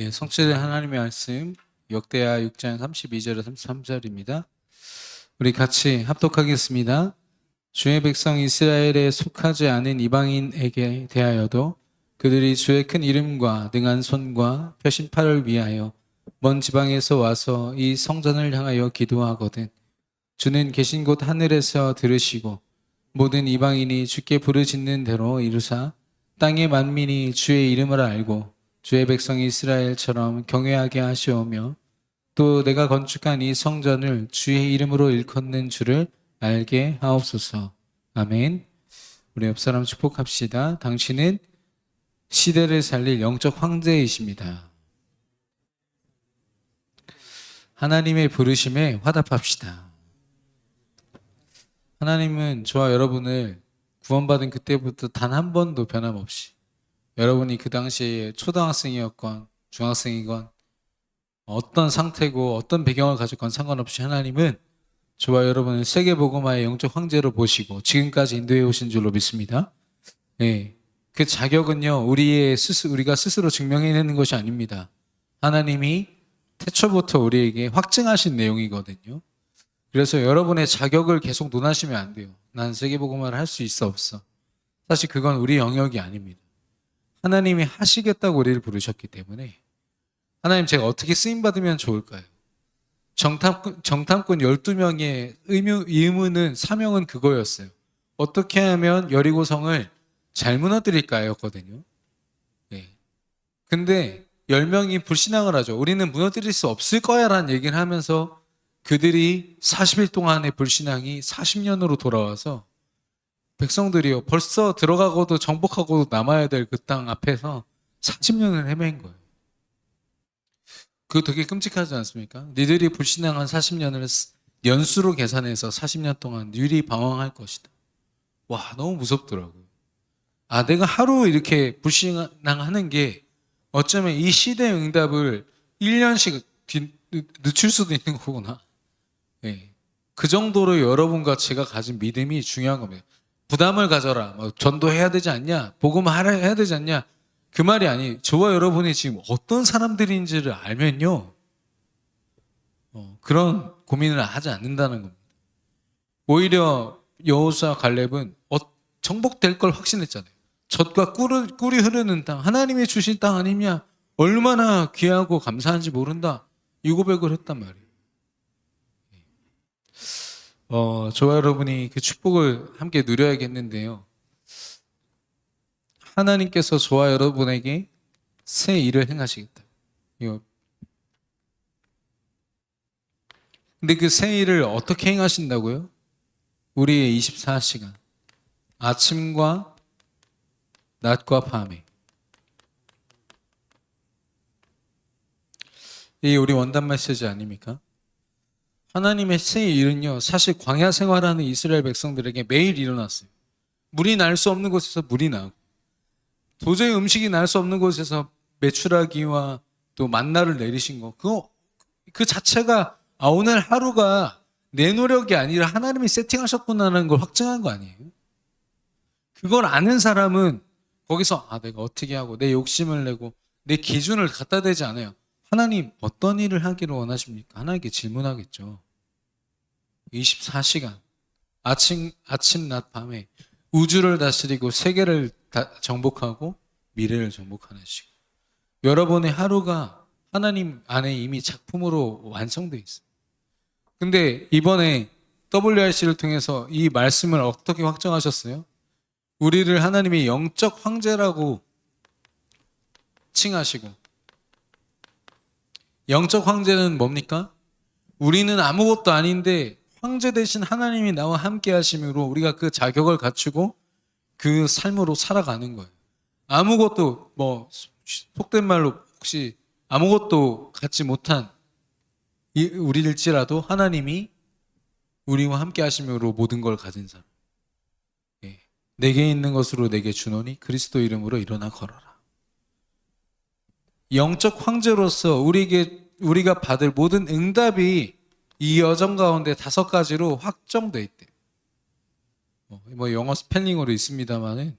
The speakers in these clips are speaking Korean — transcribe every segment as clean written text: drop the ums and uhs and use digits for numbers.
예, 성취된 하나님의 말씀 역대하 6장 32절에 33절입니다. 우리 같이 합독하겠습니다. 주의 백성 이스라엘에 속하지 않은 이방인에게 대하여도 그들이 주의 큰 이름과 능한 손과 표신팔을 위하여 먼 지방에서 와서 이 성전을 향하여 기도하거든 주는 계신 곳 하늘에서 들으시고 모든 이방인이 주께 부르짖는 대로 이루사 땅의 만민이 주의 이름을 알고 주의 백성 이스라엘처럼 경외하게 하시오며 또 내가 건축한 이 성전을 주의 이름으로 일컫는 줄을 알게 하옵소서. 아멘. 우리 옆 사람 축복합시다. 당신은 시대를 살릴 영적 황제이십니다. 하나님의 부르심에 화답합시다. 하나님은 저와 여러분을 구원받은 그때부터 단 한 번도 변함없이 여러분이 그 당시에 초등학생이었건 중학생이건 어떤 상태고 어떤 배경을 가졌건 상관없이 하나님은 저와 여러분을 세계복음화의 영적 황제로 보시고 지금까지 인도해 오신 줄로 믿습니다. 네, 그 자격은요 우리가 스스로 증명해내는 것이 아닙니다. 하나님이 태초부터 우리에게 확증하신 내용이거든요. 그래서 여러분의 자격을 계속 논하시면 안 돼요. 난 세계복음화를 할 수 있어 없어. 사실 그건 우리 영역이 아닙니다. 하나님이 하시겠다고 우리를 부르셨기 때문에 하나님 제가 어떻게 쓰임받으면 좋을까요? 정탐꾼 12명의 의무는 사명은 그거였어요. 어떻게 하면 여리고성을 잘 무너뜨릴까요? 였거든요. 네. 근데 10명이 불신앙을 하죠. 우리는 무너뜨릴 수 없을 거야 라는 얘기를 하면서 그들이 40일 동안의 불신앙이 40년으로 돌아와서 백성들이요 벌써 들어가고도 정복하고도 남아야 될 그 땅 앞에서 40년을 헤맨 거예요. 그거 되게 끔찍하지 않습니까? 니들이 불신앙한 40년을 연수로 계산해서 40년 동안 니들이 방황할 것이다. 와, 너무 무섭더라고요. 아, 내가 하루 이렇게 불신앙하는 게 어쩌면 이 시대의 응답을 1년씩 늦출 수도 있는 거구나. 네. 그 정도로 여러분과 제가 가진 믿음이 중요한 겁니다. 부담을 가져라. 뭐 전도해야 되지 않냐? 복음해야 되지 않냐? 그 말이 아니. 저와 여러분이 지금 어떤 사람들인지를 알면요. 그런 고민을 하지 않는다는 겁니다. 오히려 여호수아 갈렙은 정복될 걸 확신했잖아요. 젖과 꿀이 흐르는 땅, 하나님이 주신 땅 아니냐? 얼마나 귀하고 감사한지 모른다. 이 고백을 했단 말이에요. 저와 여러분이 그 축복을 함께 누려야겠는데요. 하나님께서 저와 여러분에게 새 일을 행하시겠다. 근데 그 새 일을 어떻게 행하신다고요? 우리의 24시간. 아침과 낮과 밤에. 이 우리 원단 메시지 아닙니까? 하나님의 새 일은요, 사실 광야 생활하는 이스라엘 백성들에게 매일 일어났어요. 물이 날 수 없는 곳에서 물이 나고, 도저히 음식이 날 수 없는 곳에서 메추라기와 또 만나를 내리신 거, 그 자체가 오늘 하루가 내 노력이 아니라 하나님이 세팅하셨구나라는 걸 확증한 거 아니에요? 그걸 아는 사람은 거기서 내가 어떻게 하고 내 욕심을 내고 내 기준을 갖다 대지 않아요. 하나님 어떤 일을 하기를 원하십니까? 하나님께 질문하겠죠. 24시간 아침 낮 밤에 우주를 다스리고 세계를 정복하고 미래를 정복하는 시간. 여러분의 하루가 하나님 안에 이미 작품으로 완성되어 있어요. 근데 이번에 WRC를 통해서 이 말씀을 어떻게 확정하셨어요? 우리를 하나님이 영적 황제라고 칭하시고, 영적 황제는 뭡니까? 우리는 아무것도 아닌데 황제 대신 하나님이 나와 함께 하심으로 우리가 그 자격을 갖추고 그 삶으로 살아가는 거예요. 아무것도 속된 말로 혹시 아무것도 갖지 못한 우리일지라도 하나님이 우리와 함께 하심으로 모든 걸 가진 사람. 내게 있는 것으로 내게 주노니 그리스도 이름으로 일어나 걸어라. 영적 황제로서 우리가 받을 모든 응답이 이 여정 가운데 5가지로 확정돼 있대요. 영어 스펠링으로 있습니다만은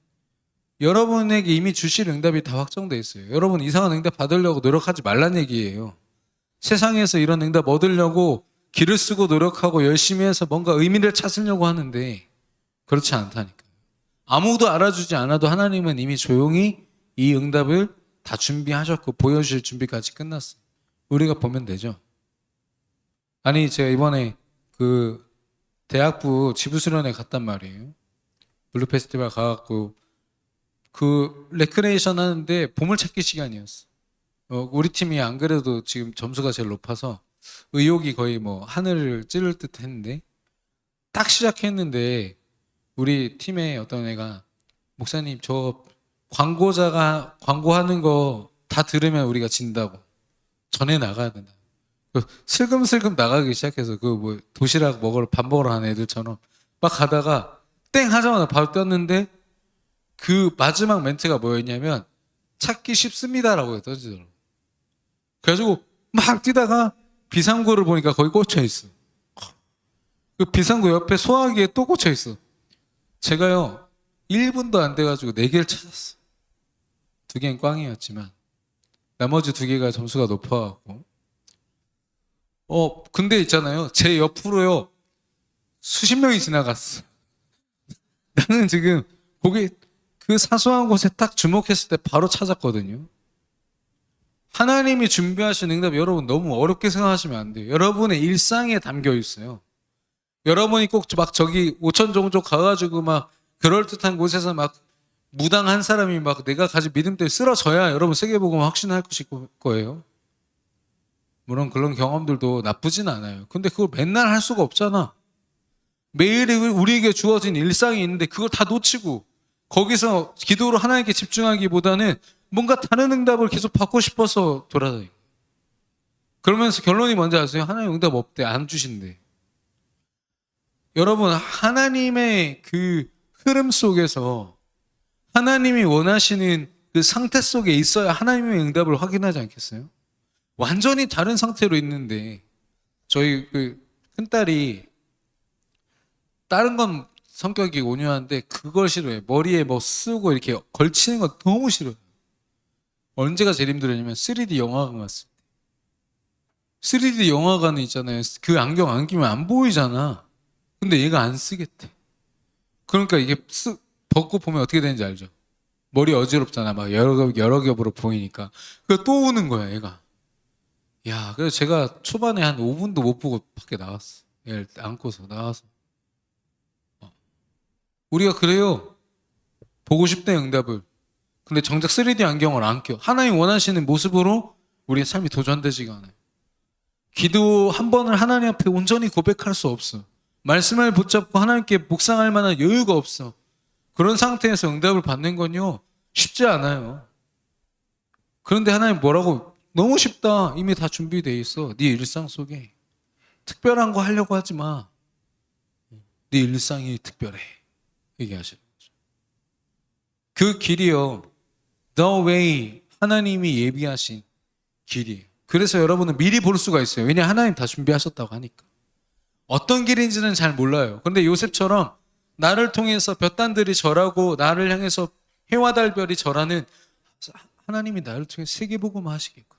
여러분에게 이미 주실 응답이 다 확정돼 있어요. 여러분 이상한 응답 받으려고 노력하지 말란 얘기예요. 세상에서 이런 응답 얻으려고 기를 쓰고 노력하고 열심히 해서 뭔가 의미를 찾으려고 하는데 그렇지 않다니까요. 아무도 알아주지 않아도 하나님은 이미 조용히 이 응답을 다 준비하셨고 보여주실 준비까지 끝났어요. 우리가 보면 되죠. 아니 제가 이번에 그 대학부 지부수련회 갔단 말이에요. 블루 페스티벌 가갖고 그 레크레이션 하는데 보물찾기 시간이었어. 우리 팀이 안 그래도 지금 점수가 제일 높아서 의욕이 거의 뭐 하늘을 찌를 듯 했는데 딱 시작했는데 우리 팀에 어떤 애가 목사님 저 광고자가 광고하는 거 다 들으면 우리가 진다고 전에 나가야 된다. 슬금슬금 나가기 시작해서 그 뭐 도시락 먹으러 밥 먹으러 가는 애들처럼 막 가다가 땡 하자마자 바로 떴는데 그 마지막 멘트가 뭐였냐면 찾기 쉽습니다라고 던지더라고. 그래가지고 막 뛰다가 비상구를 보니까 거기 꽂혀 있어. 그 비상구 옆에 소화기에 또 꽂혀 있어. 제가요 1분도 안 돼가지고 4개를 찾았어. 2개는 꽝이었지만 나머지 2개가 점수가 높아갖고 근데 있잖아요 제 옆으로요 수십 명이 지나갔어. 나는 지금 거기 그 사소한 곳에 딱 주목했을 때 바로 찾았거든요. 하나님이 준비하신 응답 여러분 너무 어렵게 생각하시면 안 돼요. 여러분의 일상에 담겨 있어요. 여러분이 꼭 막 저기 오천 종족 가가지고 막 그럴듯한 곳에서 막 무당한 사람이 막 내가 가진 믿음 때문에 쓰러져야 여러분 세계복음 확신할 거예요. 물론 그런 경험들도 나쁘진 않아요. 근데 그걸 맨날 할 수가 없잖아. 매일 우리에게 주어진 일상이 있는데 그걸 다 놓치고 거기서 기도로 하나님께 집중하기보다는 뭔가 다른 응답을 계속 받고 싶어서 돌아다니고 그러면서 결론이 뭔지 아세요? 하나님 응답 없대. 안 주신대. 여러분 하나님의 그 흐름 속에서 하나님이 원하시는 그 상태 속에 있어야 하나님의 응답을 확인하지 않겠어요? 완전히 다른 상태로 있는데 저희 그 큰딸이 다른 건 성격이 온유한데 그걸 싫어해요. 머리에 뭐 쓰고 이렇게 걸치는 거 너무 싫어요. 언제가 제일 힘들었냐면 3D 영화관 갔을 때. 3D 영화관에 있잖아요. 그 안경 안 끼면 안 보이잖아. 근데 얘가 안 쓰겠대. 그러니까 이게 벗고 보면 어떻게 되는지 알죠? 머리 어지럽잖아. 막 여러 겹으로 보이니까. 그래서 또 우는 거야, 얘가. 야, 그래서 제가 초반에 한 5분도 못 보고 밖에 나갔어. 얘를 안고서 나가서. 우리가 그래요. 보고 싶대 응답을. 근데 정작 3D 안경을 안 껴. 하나님 원하시는 모습으로 우리의 삶이 도전되지가 않아요. 기도 한 번을 하나님 앞에 온전히 고백할 수 없어. 말씀을 붙잡고 하나님께 묵상할 만한 여유가 없어. 그런 상태에서 응답을 받는 건요 쉽지 않아요. 그런데 하나님 뭐라고? 너무 쉽다. 이미 다 준비되어 있어. 네 일상 속에. 특별한 거 하려고 하지 마. 네 일상이 특별해. 얘기하시는 거죠. 그 길이요. The way. 하나님이 예비하신 길이에요. 그래서 여러분은 미리 볼 수가 있어요. 왜냐 하나님 다 준비하셨다고 하니까. 어떤 길인지는 잘 몰라요. 근데 요셉처럼 나를 통해서 볕단들이 절하고 나를 향해서 해와 달별이 절하는 하나님이 나를 통해 세계복음화 하시겠고.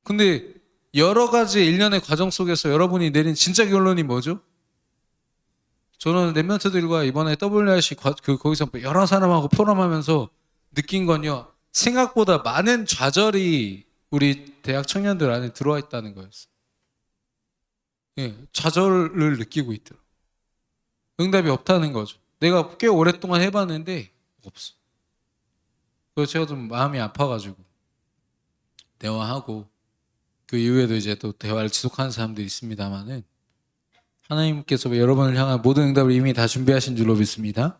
근데 여러 가지 일련의 과정 속에서 여러분이 내린 진짜 결론이 뭐죠? 저는 랩런트들과 이번에 WRC 거기서 여러 사람하고 포럼하면서 느낀 건요. 생각보다 많은 좌절이 우리 대학 청년들 안에 들어와 있다는 거였어요. 예, 좌절을 느끼고 있더라고요. 응답이 없다는 거죠. 내가 꽤 오랫동안 해봤는데 없어. 그래서 제가 좀 마음이 아파가지고 대화하고 그 이후에도 이제 또 대화를 지속하는 사람들이 있습니다만은 하나님께서 여러분을 향한 모든 응답을 이미 다 준비하신 줄로 믿습니다.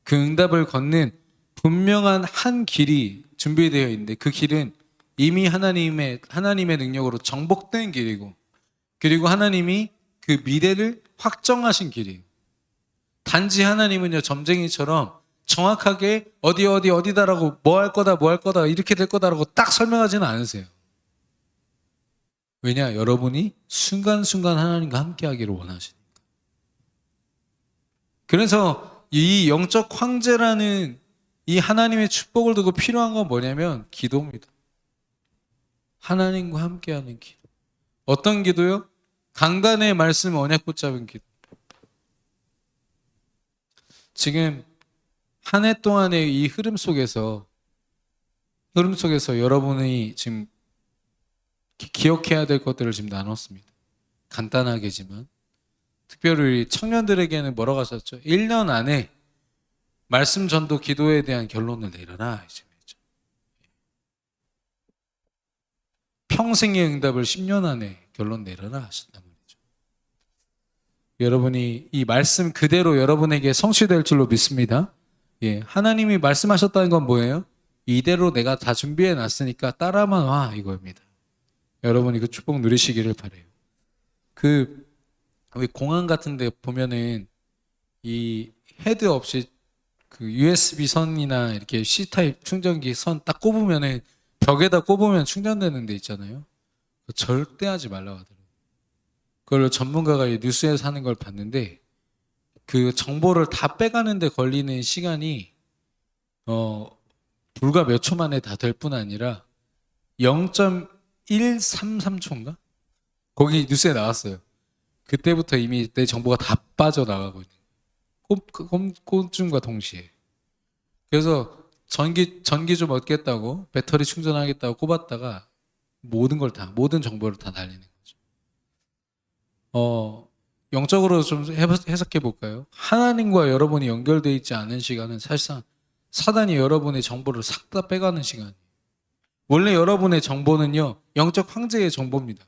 그 응답을 걷는 분명한 한 길이 준비되어 있는데 그 길은 이미 하나님의 능력으로 정복된 길이고 그리고 하나님이 그 미래를 확정하신 길이에요. 단지 하나님은요 점쟁이처럼 정확하게 어디다라고 뭐 할 거다 이렇게 될 거다라고 딱 설명하지는 않으세요. 왜냐? 여러분이 순간순간 하나님과 함께 하기를 원하시니까. 그래서 이 영적 황제라는 이 하나님의 축복을 두고 필요한 건 뭐냐면 기도입니다. 하나님과 함께하는 기도. 어떤 기도요? 강단의 말씀 언약 붙잡은 기도. 지금 한 해 동안의 이 흐름 속에서 여러분이 지금 기억해야 될 것들을 지금 나눴습니다. 간단하게지만 특별히 청년들에게는 뭐라고 하셨죠? 1년 안에 말씀 전도 기도에 대한 결론을 내려라. 평생의 응답을 10년 안에 결론 내려라 하셨단 말이죠. 여러분이 이 말씀 그대로 여러분에게 성취될 줄로 믿습니다. 예, 하나님이 말씀하셨다는 건 뭐예요? 이대로 내가 다 준비해 놨으니까 따라만 와 이거입니다. 여러분이 그 축복 누리시기를 바래요. 우리 공항 같은 데 보면은 이 헤드 없이 그 USB 선이나 이렇게 C타입 충전기 선 딱 꼽으면은 벽에다 꼽으면 충전되는 데 있잖아요. 절대 하지 말라고 하더라고요. 그걸 전문가가 뉴스에서 하는 걸 봤는데 그 정보를 다 빼가는데 걸리는 시간이 불과 몇 초 만에 다 될 뿐 아니라 0.133초인가? 거기 뉴스에 나왔어요. 그때부터 이미 내 정보가 다 빠져나가고 있는 꼼꼼과 동시에. 그래서 전기 좀 얻겠다고 배터리 충전하겠다고 꼽았다가 모든 정보를 다 날리는 거죠. 영적으로 좀 해석해 볼까요? 하나님과 여러분이 연결되어 있지 않은 시간은 사실상 사단이 여러분의 정보를 싹 다 빼가는 시간이에요. 원래 여러분의 정보는요, 영적 황제의 정보입니다.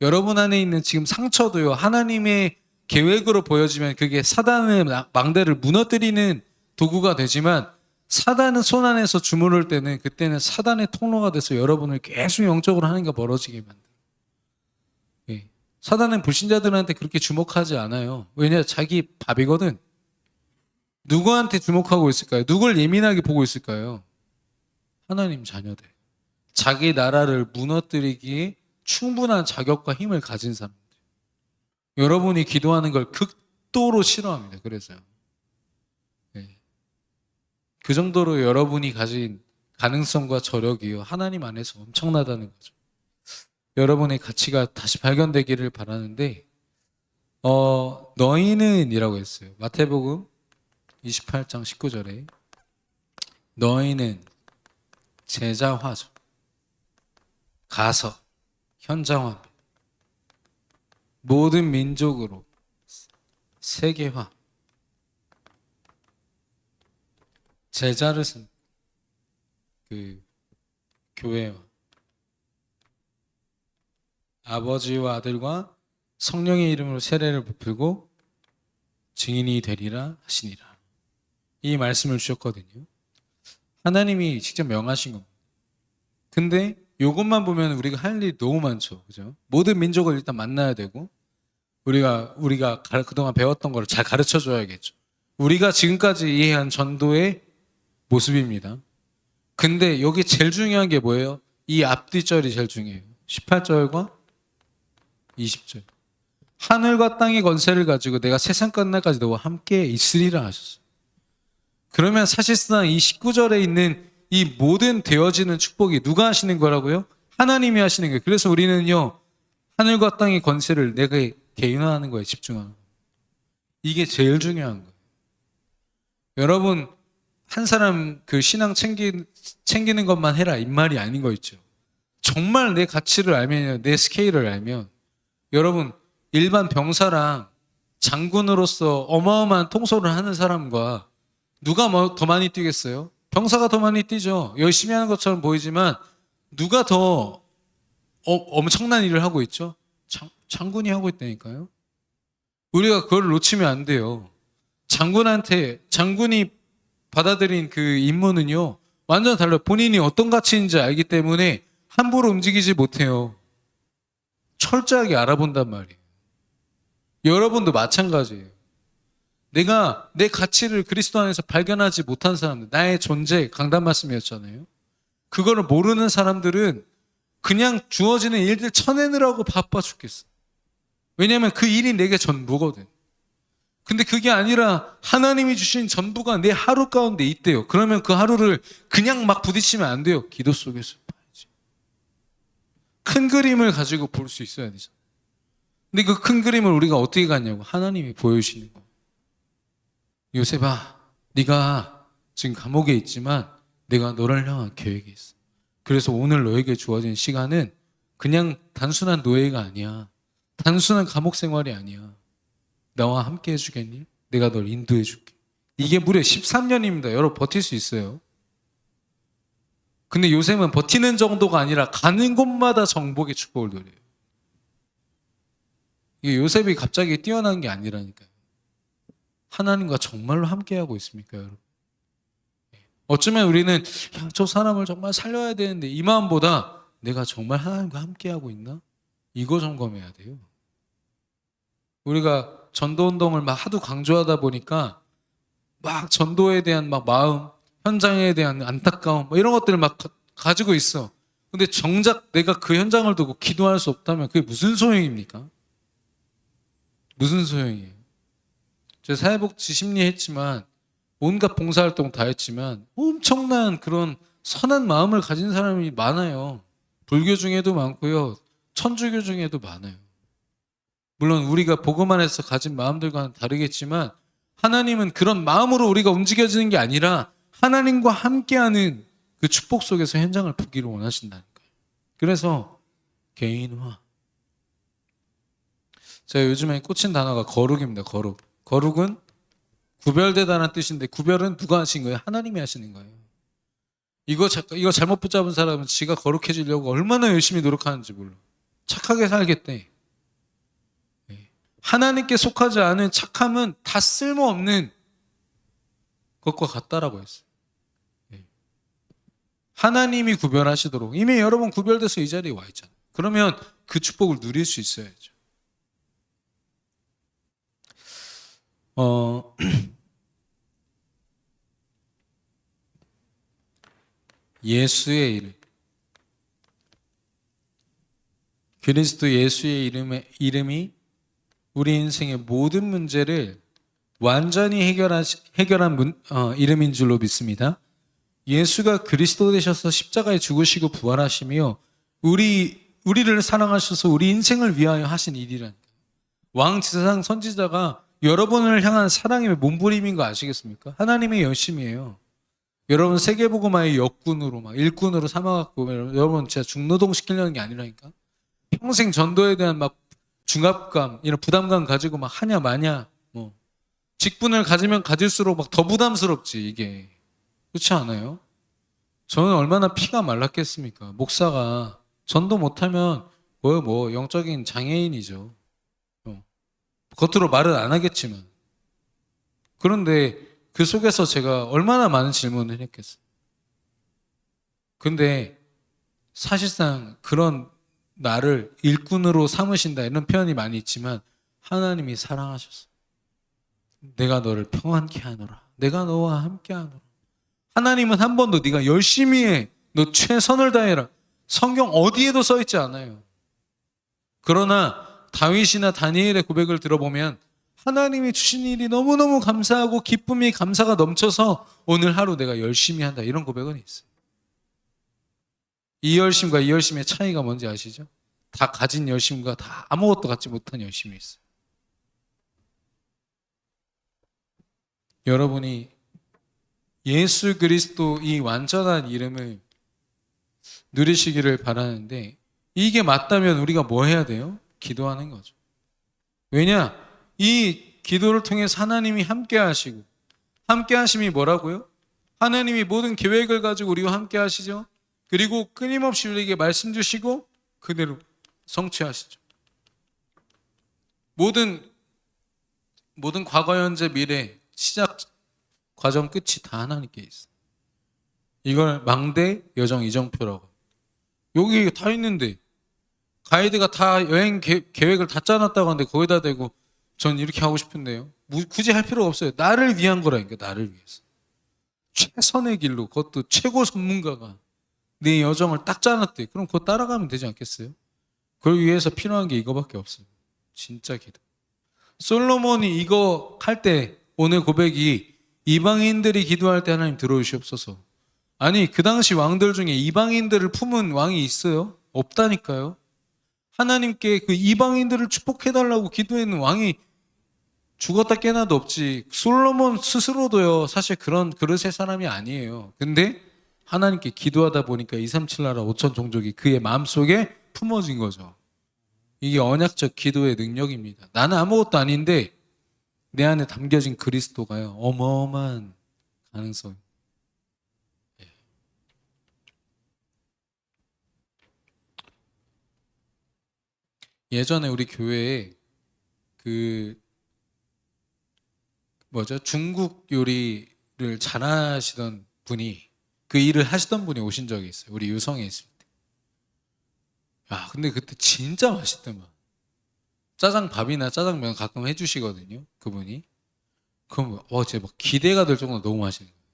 여러분 안에 있는 지금 상처도요, 하나님의 계획으로 보여지면 그게 사단의 망대를 무너뜨리는 도구가 되지만 사단은 손 안에서 주무를 때는 그때는 사단의 통로가 돼서 여러분을 계속 영적으로 하나님과 멀어지게 만들어요. 예. 사단은 불신자들한테 그렇게 주목하지 않아요. 왜냐? 자기 밥이거든. 누구한테 주목하고 있을까요? 누굴 예민하게 보고 있을까요? 하나님 자녀들. 자기 나라를 무너뜨리기에 충분한 자격과 힘을 가진 사람들. 여러분이 기도하는 걸 극도로 싫어합니다. 그래서요. 네. 그 정도로 여러분이 가진 가능성과 저력이요, 하나님 안에서 엄청나다는 거죠. 여러분의 가치가 다시 발견되기를 바라는데 너희는 이라고 했어요. 마태복음 28장 19절에 너희는 제자화죠. 가서 현장화, 모든 민족으로 세계화, 제자를 쓴 그 교회와 아버지와 아들과 성령의 이름으로 세례를 베풀고 증인이 되리라 하시니라. 이 말씀을 주셨거든요. 하나님이 직접 명하신 겁니다. 근데 이것만 보면 우리가 할 일이 너무 많죠. 그죠? 모든 민족을 일단 만나야 되고 우리가 그동안 배웠던 걸 잘 가르쳐 줘야겠죠. 우리가 지금까지 이해한 전도의 모습입니다. 근데 여기 제일 중요한 게 뭐예요? 이 앞뒤절이 제일 중요해요. 18절과 20절. 하늘과 땅의 권세를 가지고 내가 세상 끝날까지 너와 함께 있으리라 하셨어요. 그러면 사실상 이 19절에 있는 이 모든 되어지는 축복이 누가 하시는 거라고요? 하나님이 하시는 거예요. 그래서 우리는요, 하늘과 땅의 권세를 내가 개인화하는 거에 집중하는 거예요. 이게 제일 중요한 거예요. 여러분, 한 사람 그 신앙 챙기는 것만 해라 이 말이 아닌 거 있죠. 정말 내 가치를 알면, 내 스케일을 알면 여러분, 일반 병사랑 장군으로서 어마어마한 통솔을 하는 사람과 누가 더 많이 뛰겠어요? 병사가 더 많이 뛰죠. 열심히 하는 것처럼 보이지만 누가 더 엄청난 일을 하고 있죠? 장군이 하고 있다니까요. 우리가 그걸 놓치면 안 돼요. 장군이 받아들인 그 임무는요, 완전 달라요. 본인이 어떤 가치인지 알기 때문에 함부로 움직이지 못해요. 철저하게 알아본단 말이에요. 여러분도 마찬가지예요. 내가 내 가치를 그리스도 안에서 발견하지 못한 사람들, 나의 존재, 강단 말씀이었잖아요. 그거를 모르는 사람들은 그냥 주어지는 일들 쳐내느라고 바빠 죽겠어. 왜냐하면 그 일이 내게 전부거든. 근데 그게 아니라 하나님이 주신 전부가 내 하루 가운데 있대요. 그러면 그 하루를 그냥 막 부딪히면 안 돼요. 기도 속에서 봐야지. 큰 그림을 가지고 볼 수 있어야 되죠. 근데 그 큰 그림을 우리가 어떻게 갔냐고. 하나님이 보여주시는 거예요. 요셉아, 네가 지금 감옥에 있지만 내가 너를 향한 계획이 있어. 그래서 오늘 너에게 주어진 시간은 그냥 단순한 노예가 아니야. 단순한 감옥 생활이 아니야. 나와 함께 해주겠니? 내가 널 인도해 줄게. 이게 무려 13년입니다. 여러분 버틸 수 있어요. 근데 요셉은 버티는 정도가 아니라 가는 곳마다 정복의 축복을 누려요. 이게 요셉이 갑자기 뛰어난 게 아니라니까요. 하나님과 정말로 함께하고 있습니까, 여러분? 어쩌면 우리는 야, 저 사람을 정말 살려야 되는데 이 마음보다 내가 정말 하나님과 함께하고 있나? 이거 점검해야 돼요. 우리가 전도운동을 막 하도 강조하다 보니까 막 전도에 대한 막 마음, 현장에 대한 안타까움 뭐 이런 것들을 막 가지고 있어. 근데 정작 내가 그 현장을 두고 기도할 수 없다면 그게 무슨 소용입니까? 무슨 소용이에요? 제가 사회복지 심리 했지만 온갖 봉사활동 다 했지만 엄청난 그런 선한 마음을 가진 사람이 많아요. 불교 중에도 많고요. 천주교 중에도 많아요. 물론 우리가 복음 안에서 가진 마음들과는 다르겠지만 하나님은 그런 마음으로 우리가 움직여지는 게 아니라 하나님과 함께하는 그 축복 속에서 현장을 보기를 원하신다니까요. 그래서 개인화. 제가 요즘에 꽂힌 단어가 거룩입니다. 거룩. 거룩은 구별되다는 뜻인데 구별은 누가 하신 거예요? 하나님이 하시는 거예요. 이거 잘못 붙잡은 사람은 지가 거룩해지려고 얼마나 열심히 노력하는지 몰라. 착하게 살겠대. 하나님께 속하지 않은 착함은 다 쓸모없는 것과 같다라고 했어요. 하나님이 구별하시도록 이미 여러분 구별돼서 이 자리에 와 있잖아요. 그러면 그 축복을 누릴 수 있어야죠. 예수의 이름, 그리스도 예수의 이름이 우리 인생의 모든 문제를 완전히 해결한 이름인 줄로 믿습니다. 예수가 그리스도 되셔서 십자가에 죽으시고 부활하시며 우리를 사랑하셔서 우리 인생을 위하여 하신 일이라니까요. 왕 지상 선지자가 여러분을 향한 사랑의 몸부림인 거 아시겠습니까? 하나님의 열심이에요. 여러분 세계복음화의 역군으로 막 일꾼으로 삼아갖고 여러분 진짜 중노동 시키려는 게 아니라니까. 평생 전도에 대한 막 중압감, 이런 부담감 가지고 막 하냐 마냐 뭐 직분을 가지면 가질수록 막 더 부담스럽지 이게. 그렇지 않아요? 저는 얼마나 피가 말랐겠습니까? 목사가 전도 못하면 뭐 영적인 장애인이죠. 겉으로 말은 안 하겠지만. 그런데 그 속에서 제가 얼마나 많은 질문을 했겠어요. 근데 사실상 그런 나를 일꾼으로 삼으신다 이런 표현이 많이 있지만 하나님이 사랑하셨어. 내가 너를 평안케 하노라. 내가 너와 함께 하노라. 하나님은 한 번도 네가 열심히 해. 너 최선을 다해라. 성경 어디에도 써 있지 않아요. 그러나 다윗이나 다니엘의 고백을 들어보면 하나님이 주신 일이 너무너무 감사하고 기쁨이 감사가 넘쳐서 오늘 하루 내가 열심히 한다. 이런 고백은 있어요. 이 열심과 이 열심의 차이가 뭔지 아시죠? 다 가진 열심과 다 아무것도 갖지 못한 열심이 있어요. 여러분이 예수 그리스도 이 완전한 이름을 누리시기를 바라는데 이게 맞다면 우리가 뭐 해야 돼요? 기도하는 거죠. 왜냐? 이 기도를 통해서 하나님이 함께 하시고 함께 하심이 뭐라고요? 하나님이 모든 계획을 가지고 우리와 함께 하시죠. 그리고 끊임없이 우리에게 말씀 주시고 그대로 성취하시죠. 모든 과거, 현재, 미래 시작, 과정, 끝이 다 하나님께 있어요. 이걸 망대, 여정, 이정표라고. 여기 다 있는데 가이드가 다 여행 계획을 다 짜놨다고 하는데 거기다 대고 전 이렇게 하고 싶은데요. 굳이 할 필요가 없어요. 나를 위한 거라니까. 나를 위해서. 최선의 길로 그것도 최고 전문가가 내 여정을 딱 짜놨대. 그럼 그거 따라가면 되지 않겠어요? 그걸 위해서 필요한 게 이거밖에 없어요. 진짜 기도. 솔로몬이 이거 할 때 오늘 고백이 이방인들이 기도할 때 하나님 들어주시옵소서. 아니 그 당시 왕들 중에 이방인들을 품은 왕이 있어요? 없다니까요. 하나님께 그 이방인들을 축복해달라고 기도했는 왕이 죽었다 깨나도 없지. 솔로몬 스스로도요 사실 그런 그릇의 사람이 아니에요. 근데 하나님께 기도하다 보니까 237 나라 5천 종족이 그의 마음속에 품어진 거죠. 이게 언약적 기도의 능력입니다. 나는 아무것도 아닌데 내 안에 담겨진 그리스도가요 어마어마한 가능성. 예전에 우리 교회에 그 중국 요리를 잘하시던 분이 그 일을 하시던 분이 오신 적이 있어요. 우리 유성에 있을 때. 야, 근데 그때 진짜 맛있더만. 짜장밥이나 짜장면 가끔 해주시거든요. 그분이. 그럼 진짜 막 기대가 될 정도로 너무 맛있는 거예요.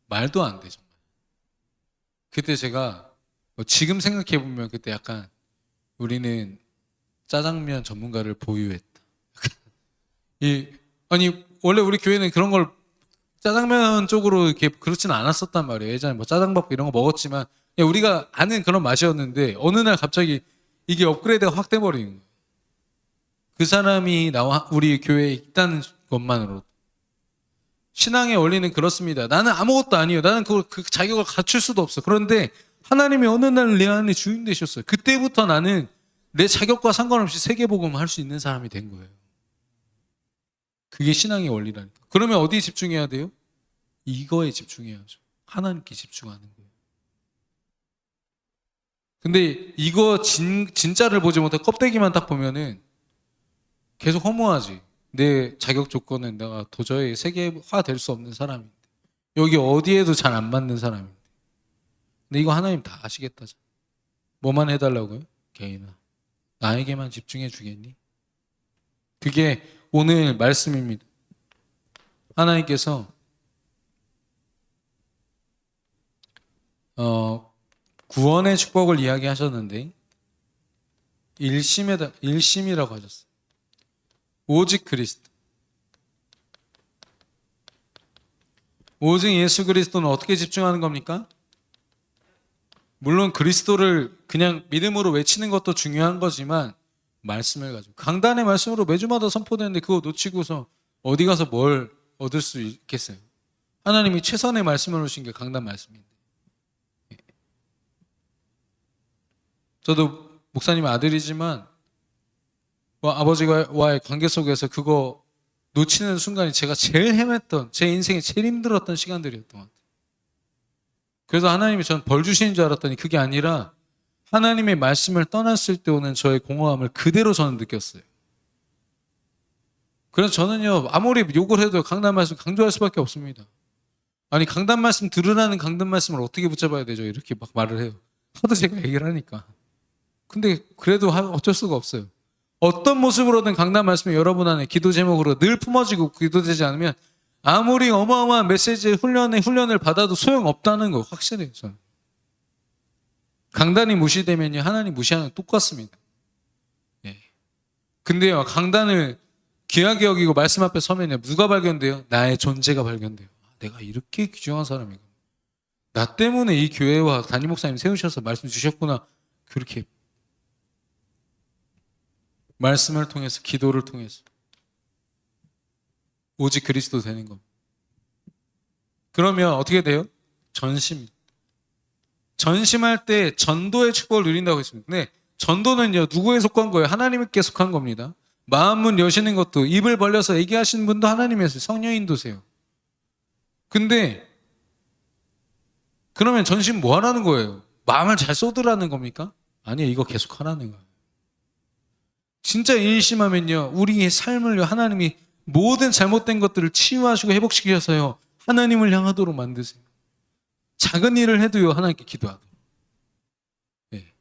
말도 안 돼, 정말. 그때 제가 지금 생각해 보면 그때 약간 우리는 짜장면 전문가를 보유했다. 아니 원래 우리 교회는 그런 걸 짜장면 쪽으로 이렇게 그렇지는 않았었단 말이에요. 예전에 뭐 짜장밥 이런 거 먹었지만 그냥 우리가 아는 그런 맛이었는데 어느 날 갑자기 이게 업그레이드가 확 돼버리는 거예요. 그 사람이 나와 우리 교회에 있다는 것만으로. 신앙의 원리는 그렇습니다. 나는 아무것도 아니에요. 나는 그 자격을 갖출 수도 없어. 그런데 하나님이 어느 날 내 안에 주인 되셨어요. 그때부터 나는 내 자격과 상관없이 세계복음을 할 수 있는 사람이 된 거예요. 그게 신앙의 원리라니까. 그러면 어디에 집중해야 돼요? 이거에 집중해야죠. 하나님께 집중하는 거예요. 근데 이거 진짜를 보지 못하고 껍데기만 딱 보면은 계속 허무하지. 내 자격 조건은 내가 도저히 세계화 될 수 없는 사람인데 여기 어디에도 잘 안 맞는 사람인데 근데 이거 하나님 다 아시겠다잖아. 뭐만 해달라고요? 개인아 나에게만 집중해 주겠니? 그게 오늘 말씀입니다. 하나님께서 구원의 축복을 이야기하셨는데 일심이라고 하셨어요. 오직 그리스도. 오직 예수 그리스도는 어떻게 집중하는 겁니까? 물론 그리스도를 그냥 믿음으로 외치는 것도 중요한 거지만 말씀을 가지고 강단의 말씀으로 매주마다 선포되는데 그거 놓치고서 어디 가서 뭘 얻을 수 있겠어요? 하나님이 최선의 말씀을 오신 게 강단 말씀인데. 저도 목사님의 아들이지만 아버지와의 관계 속에서 그거 놓치는 순간이 제가 제일 헤맸던 제 인생에 제일 힘들었던 시간들이었던 것 같아요. 그래서 하나님이 전 벌 주시는 줄 알았더니 그게 아니라 하나님의 말씀을 떠났을 때 오는 저의 공허함을 그대로 저는 느꼈어요. 그래서 저는요 아무리 욕을 해도 강단 말씀 강조할 수밖에 없습니다. 아니 강단 말씀 들으라는 강단 말씀을 어떻게 붙잡아야 되죠? 이렇게 막 말을 해요. 하도 제가 얘기를 하니까. 근데 그래도 어쩔 수가 없어요. 어떤 모습으로든 강단 말씀이 여러분 안에 기도 제목으로 늘 품어지고 기도되지 않으면 아무리 어마어마한 메시지 훈련을 받아도 소용없다는 거 확실해요. 저는. 강단이 무시되면요 하나님 무시하는 거 똑같습니다. 예. 근데요 강단을 귀하게 여기고 말씀 앞에 서면요 누가 발견돼요? 나의 존재가 발견돼요. 내가 이렇게 귀중한 사람이구나. 나 때문에 이 교회와 담임 목사님 세우셔서 말씀 주셨구나. 그렇게 말씀을 통해서 기도를 통해서 오직 그리스도 되는 겁니다. 그러면 어떻게 돼요? 전심할 때 전도의 축복을 누린다고 했습니다. 근데 전도는요 누구에 속한 거예요? 하나님께 속한 겁니다. 마음문 여시는 것도 입을 벌려서 얘기하시는 분도 하나님이세요. 성령 인도세요. 근데 그러면 전심 뭐 하라는 거예요? 마음을 잘 쏟으라는 겁니까? 아니요 이거 계속 하라는 거예요. 진짜 일심하면요 우리의 삶을 하나님이 모든 잘못된 것들을 치유하시고 회복시키셔서요 하나님을 향하도록 만드세요. 작은 일을 해도요 하나님께 기도하도록. 네.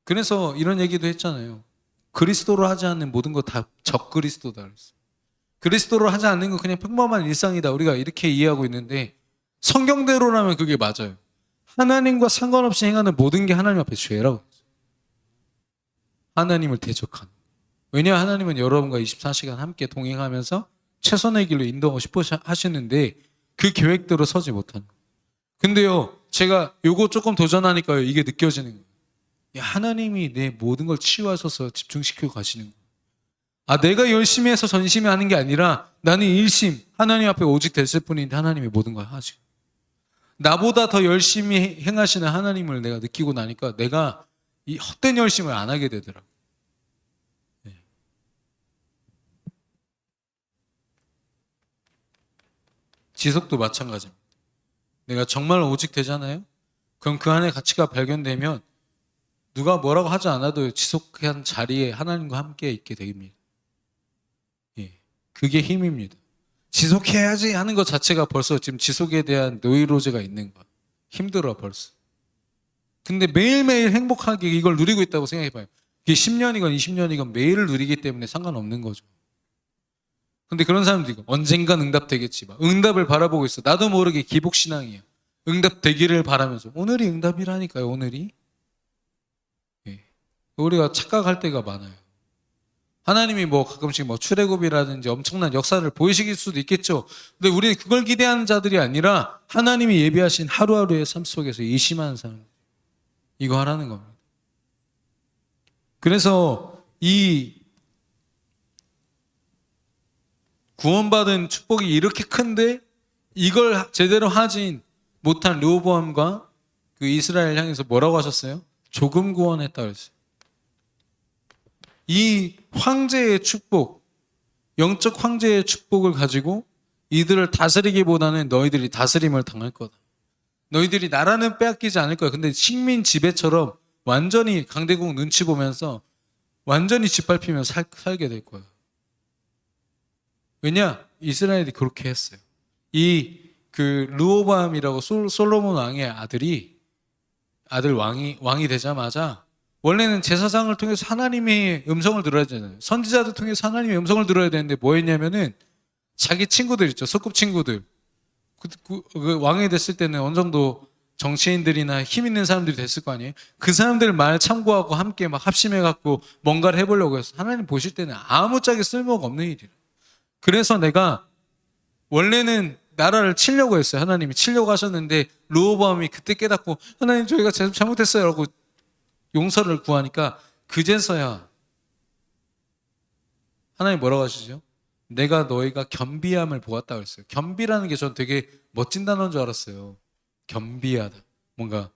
그래서 이런 얘기도 했잖아요. 그리스도로 하지 않는 모든 거 다 적그리스도다 그랬어요. 그리스도로 하지 않는 건 그냥 평범한 일상이다. 우리가 이렇게 이해하고 있는데 성경대로라면 그게 맞아요. 하나님과 상관없이 행하는 모든 게 하나님 앞에 죄라고 했어요. 하나님을 대적하는. 왜냐 하나님은 여러분과 24시간 함께 동행하면서 최선의 길로 인도하고 싶어 하시는데 그 계획대로 서지 못하는 거예요. 근데요, 제가 요거 조금 도전하니까요, 이게 느껴지는 거예요. 야, 하나님이 내 모든 걸 치유하셔서 집중시키고 가시는 거예요. 아, 내가 열심히 해서 전심히 하는 게 아니라 나는 일심, 하나님 앞에 오직 됐을 뿐인데 하나님이 모든 걸 하시고. 나보다 더 열심히 행하시는 하나님을 내가 느끼고 나니까 내가 이 헛된 열심을 안 하게 되더라고요. 네. 지속도 마찬가지입니다. 내가 정말 오직 되잖아요? 그럼 그 안에 가치가 발견되면 누가 뭐라고 하지 않아도 지속한 자리에 하나님과 함께 있게 됩니다. 예. 그게 힘입니다. 지속해야지 하는 것 자체가 벌써 지금 지속에 대한 노이로제가 있는 거야. 힘들어 벌써. 근데 매일매일 행복하게 이걸 누리고 있다고 생각해봐요. 이게 10년이건 20년이건 매일 누리기 때문에 상관없는 거죠. 근데 그런 사람도 있고 언젠간 응답되겠지. 막 응답을 바라보고 있어. 나도 모르게 기복신앙이야. 응답되기를 바라면서. 오늘이 응답이라니까요. 오늘이. 예. 우리가 착각할 때가 많아요. 하나님이 뭐 가끔씩 뭐 출애굽이라든지 엄청난 역사를 보이실 수도 있겠죠. 근데 우리는 그걸 기대하는 자들이 아니라 하나님이 예비하신 하루하루의 삶 속에서 이심하는 사람. 이거 하라는 겁니다. 그래서 이 구원받은 축복이 이렇게 큰데 이걸 제대로 하진 못한 르호보암과 그 이스라엘 향해서 뭐라고 하셨어요? 조금 구원했다 그랬어요. 이 황제의 축복, 영적 황제의 축복을 가지고 이들을 다스리기보다는 너희들이 다스림을 당할 거다. 너희들이 나라는 빼앗기지 않을 거야. 근데 식민 지배처럼 완전히 강대국 눈치 보면서 완전히 짓밟히면서 살게 될 거야. 왜냐? 이스라엘이 그렇게 했어요. 그 르호보암이라고 솔로몬 왕의 아들 왕이 되자마자 원래는 제사장을 통해서 하나님의 음성을 들어야 되잖아요. 선지자들 통해서 하나님의 음성을 들어야 되는데 뭐 했냐면은 자기 친구들 있죠. 소꿉친구들. 그 왕이 됐을 때는 어느 정도 정치인들이나 힘 있는 사람들이 됐을 거 아니에요. 그 사람들 말 참고하고 함께 막 합심해갖고 뭔가를 해보려고 했어. 하나님 보실 때는 아무짝에 쓸모가 없는 일이라. 그래서 내가 원래는 나라를 치려고 했어요. 하나님이 치려고 하셨는데 르호보암이 그때 깨닫고 하나님 저희가 잘못했어요 라고 용서를 구하니까 그제서야 하나님 뭐라고 하시죠? 내가 너희가 겸비함을 보았다고 했어요. 겸비라는 게 전 되게 멋진 단어인 줄 알았어요. 겸비하다. 뭔가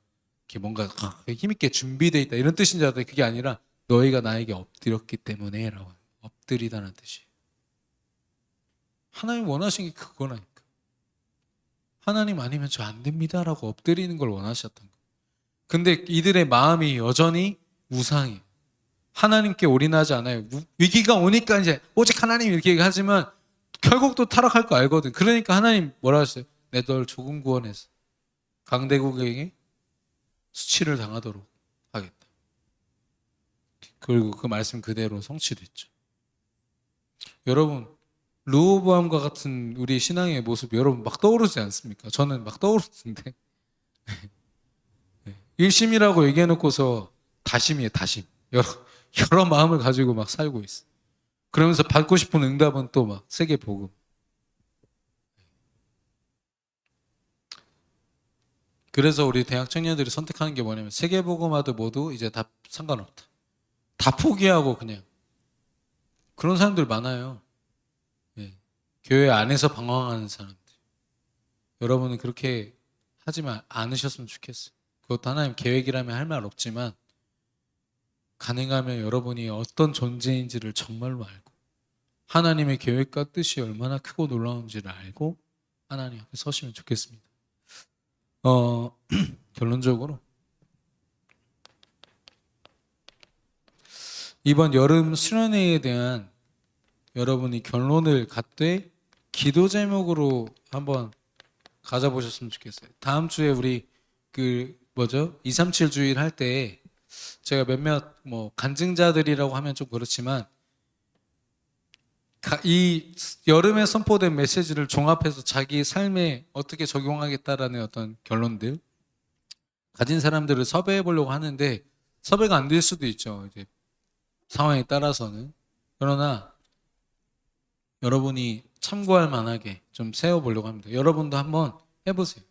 힘있게 준비되어 있다 이런 뜻인 줄 알았더니 그게 아니라 너희가 나에게 엎드렸기 때문에 라고. 엎드리다는 뜻이에요. 하나님 원하신 게 그거라니까. 하나님 아니면 저 안 됩니다 라고 엎드리는 걸 원하셨던 거예요. 근데 이들의 마음이 여전히 우상이에요. 하나님께 올인하지 않아요. 위기가 오니까 이제 오직 하나님 이렇게 얘기하지만 결국 또 타락할 거 알거든. 그러니까 하나님 뭐라 하셨어요? 내 널 조금 구원해서 강대국에게 수치를 당하도록 하겠다. 그리고 그 말씀 그대로 성취됐죠. 여러분 르호보암과 같은 우리 신앙의 모습 여러분 막 떠오르지 않습니까? 저는 막 떠오르는데 일심이라고 얘기해놓고서 다심이에요. 다심. 여러 마음을 가지고 막 살고 있어. 그러면서 받고 싶은 응답은 또 막 세계 복음. 그래서 우리 대학 청년들이 선택하는 게 뭐냐면 세계 복음화도 모두 이제 다 상관없다. 다 포기하고 그냥 그런 사람들 많아요. 네. 교회 안에서 방황하는 사람들. 여러분은 그렇게 하지만 않으셨으면 좋겠어요. 그것도 하나님 계획이라면 할 말 없지만 가능하면 여러분이 어떤 존재인지를 정말로 알고 하나님의 계획과 뜻이 얼마나 크고 놀라운지를 알고 하나님 앞에 서시면 좋겠습니다. 결론적으로 이번 여름 수련회에 대한 여러분이 결론을 갖되 기도 제목으로 한번 가져보셨으면 좋겠어요. 다음 주에 우리 237 주일 할 때 제가 몇몇 간증자들이라고 하면 좀 그렇지만 이 여름에 선포된 메시지를 종합해서 자기 삶에 어떻게 적용하겠다라는 어떤 결론들 가진 사람들을 섭외해 보려고 하는데 섭외가 안 될 수도 있죠. 이제 상황에 따라서는. 그러나 여러분이 참고할 만하게 좀 세워보려고 합니다. 여러분도 한번 해보세요.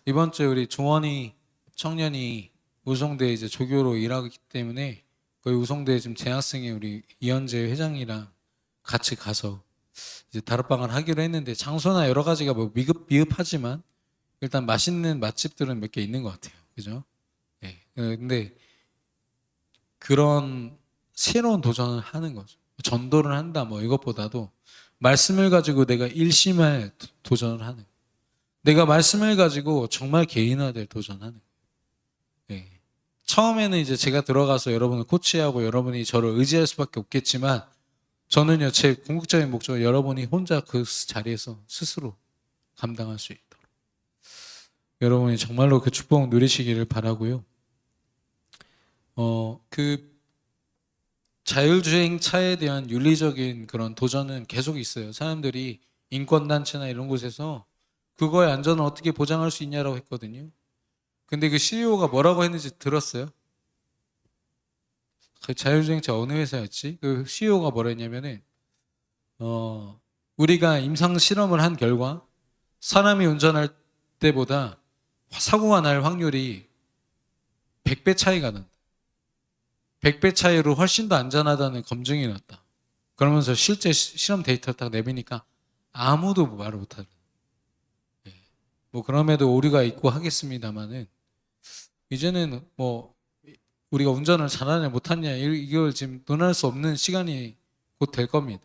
이번 주에 우리 종원이 청년이 우성대 이제 조교로 일하기 때문에 거기 우성대 지금 재학생의 우리 이현재 회장이랑 같이 가서 이제 다락방을 하기로 했는데 장소나 여러 가지가 뭐 미흡하지만 일단 맛있는 맛집들은 몇 개 있는 것 같아요. 그죠? 네. 근데 그런 새로운 도전을 하는 거죠. 전도를 한다 뭐 이것보다도 말씀을 가지고 내가 일심할 도전을 하는 거예요. 내가 말씀을 가지고 정말 개인화될 도전하는 거예요. 네. 처음에는 이제 제가 들어가서 여러분을 코치하고 여러분이 저를 의지할 수밖에 없겠지만 저는요 제 궁극적인 목적은 여러분이 혼자 그 자리에서 스스로 감당할 수 있도록 여러분이 정말로 그 축복 누리시기를 바라고요. 그 자율주행차에 대한 윤리적인 그런 도전은 계속 있어요. 사람들이 인권단체나 이런 곳에서 그거의 안전을 어떻게 보장할 수 있냐라고 했거든요. 근데 그 CEO가 뭐라고 했는지 들었어요? 그 자율주행차 어느 회사였지? 그 CEO가 뭐라 했냐면은 우리가 임상 실험을 한 결과 사람이 운전할 때보다 사고가 날 확률이 100배 차이가 난다. 100배 차이로 훨씬 더 안전하다는 검증이 났다. 그러면서 실제 실험 데이터를 딱 내미니까 아무도 말을 못하더라. 뭐 그럼에도 오류가 있고 하겠습니다만은 이제는 뭐 우리가 운전을 잘하냐 못하냐 이걸 지금 논할 수 없는 시간이 곧 될 겁니다.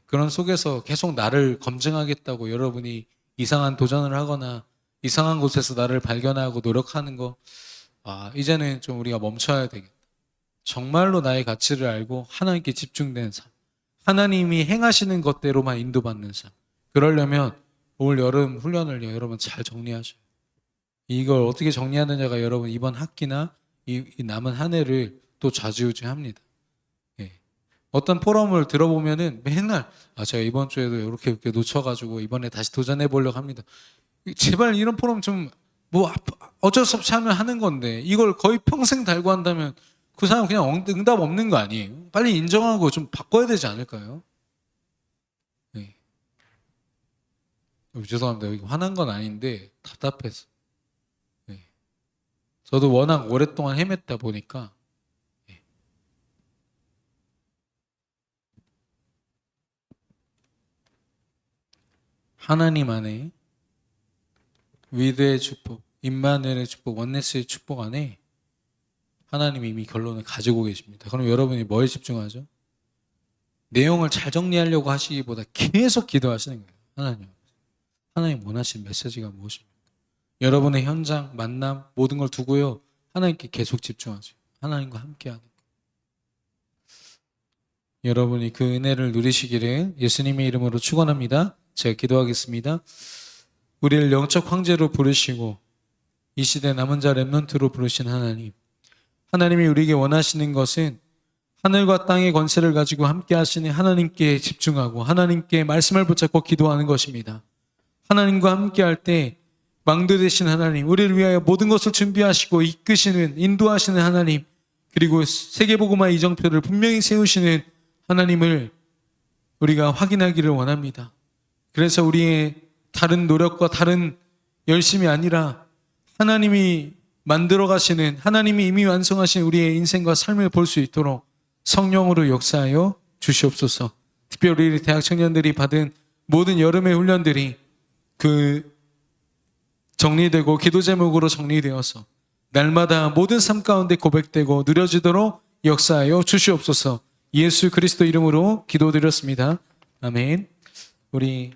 그런 속에서 계속 나를 검증하겠다고 여러분이 이상한 도전을 하거나 이상한 곳에서 나를 발견하고 노력하는 거 이제는 좀 우리가 멈춰야 되겠다. 정말로 나의 가치를 알고 하나님께 집중된 삶, 하나님이 행하시는 것대로만 인도받는 삶. 그러려면 올 여름 훈련을 여러분 잘 정리하셔요. 이걸 어떻게 정리하느냐가 여러분 이번 학기나 이 남은 한 해를 또 좌지우지합니다. 어떤 포럼을 들어보면은 맨날 제가 이번 주에도 이렇게 놓쳐가지고 이번에 다시 도전해 보려고 합니다. 제발 이런 포럼 좀 뭐 어쩔 수 없이 하면 하는 건데 이걸 거의 평생 달고 한다면 그 사람 그냥 응답 없는 거 아니에요? 빨리 인정하고 좀 바꿔야 되지 않을까요? 네. 죄송합니다. 여기 화난 건 아닌데 답답해서. 네. 저도 워낙 오랫동안 헤맸다 보니까 하나님 안에 위드의 축복, 임마누엘의 축복, 원네스의 축복 안에 하나님이 이미 결론을 가지고 계십니다. 그럼 여러분이 뭐에 집중하죠? 내용을 잘 정리하려고 하시기보다 계속 기도하시는 거예요. 하나님 원하시는 메시지가 무엇입니까? 여러분의 현장, 만남 모든 걸 두고요. 하나님께 계속 집중하세요. 하나님과 함께하는 거. 여러분이 그 은혜를 누리시기를 예수님의 이름으로 축원합니다. 제가 기도하겠습니다. 우리를 영적 황제로 부르시고 이 시대 남은 자 렘넌트로 부르신 하나님. 하나님이 우리에게 원하시는 것은 하늘과 땅의 권세를 가지고 함께 하시는 하나님께 집중하고 하나님께 말씀을 붙잡고 기도하는 것입니다. 하나님과 함께 할 때 망대 되신 하나님, 우리를 위하여 모든 것을 준비하시고 이끄시는 인도하시는 하나님, 그리고 세계복음화 이정표를 분명히 세우시는 하나님을 우리가 확인하기를 원합니다. 그래서 우리의 다른 노력과 다른 열심이 아니라 하나님이 만들어 가시는, 하나님이 이미 완성하신 우리의 인생과 삶을 볼 수 있도록 성령으로 역사하여 주시옵소서. 특별히 우리 대학 청년들이 받은 모든 여름의 훈련들이 정리되고 기도 제목으로 정리되어서 날마다 모든 삶 가운데 고백되고 누려지도록 역사하여 주시옵소서. 예수 그리스도 이름으로 기도드렸습니다. 아멘. 우리